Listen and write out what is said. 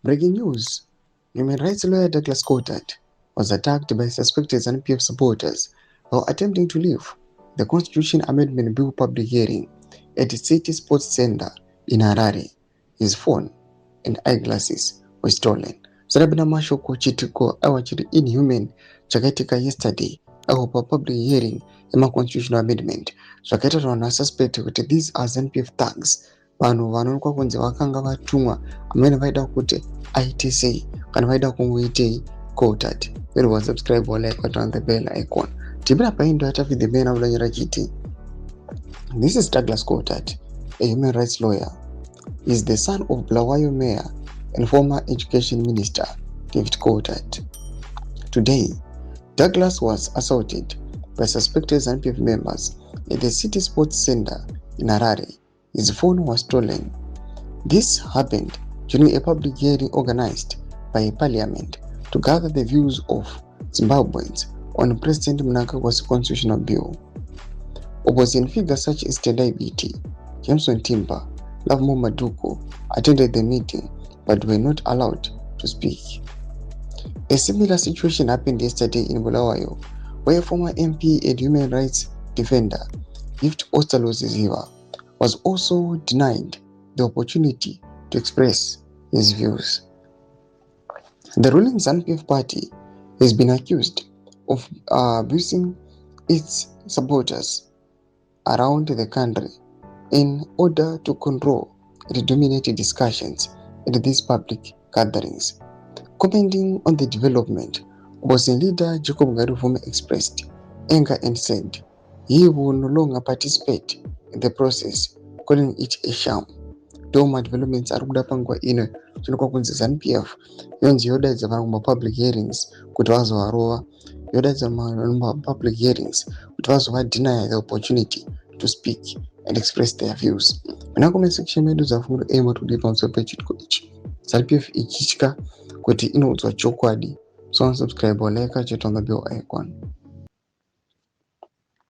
Breaking news. Human rights lawyer Douglas Coltart was attacked by suspected ZANU-PF supporters while attempting to leave the Constitution Amendment Bill public hearing at the City Sports Center in Harare. His phone and eyeglasses were stolen. Zarabina mashoko chitiko awachiri inhuman chakaitika yesterday aho pa public hearing constitutional amendment zvakaita vanhu suspect kuti these are ZANU-PF thugs, vanhu vanoonekwa kunzi vakanga vatumwa amene vaida kuti aite sei kana vaida kungoitei. Coltart iri subscribe or like on the bell icon tibira paindo atafide bena ulanyira chiti. This is Douglas Coltart, a human rights lawyer. He is the son of Bulawayo Mayor and former Education Minister David Coltart. Today, Douglas was assaulted by suspected ZANU-PF members at the City Sports Center in Harare. His phone was stolen. This happened during a public hearing organized by a parliament to gather the views of Zimbabweans on President Mnangagwa's constitutional bill. Opposition figures such as Tendai Biti, Jameson Timber, Lovemo Maduko attended the meeting but were not allowed to speak. A similar situation happened yesterday in Bulawayo, where former MP and human rights defender Gift Ziva was also denied the opportunity to express his views. The ruling ZANU-PF party has been accused of abusing its supporters around the country in order to control the dominated discussions at these public gatherings. Commenting on the development, opposition leader Jacob Garufuma expressed anger and said he will no longer participate in the process, calling it a sham. Doma developments are kudapangwa ino chinokuwa kunzi ZANU-PF yonzi yodaidza vanhu public hearings kuti vazovarova, yodaidza vanhu public hearings kuti vazovadeny the opportunity to speak and express their views. Mina comment section medu zafundo ema tudi pamusoro pechitiko ichi. ZANU-PF ichitya kuti inoudzwa chokwadi. So subscribe or like on the bell icon.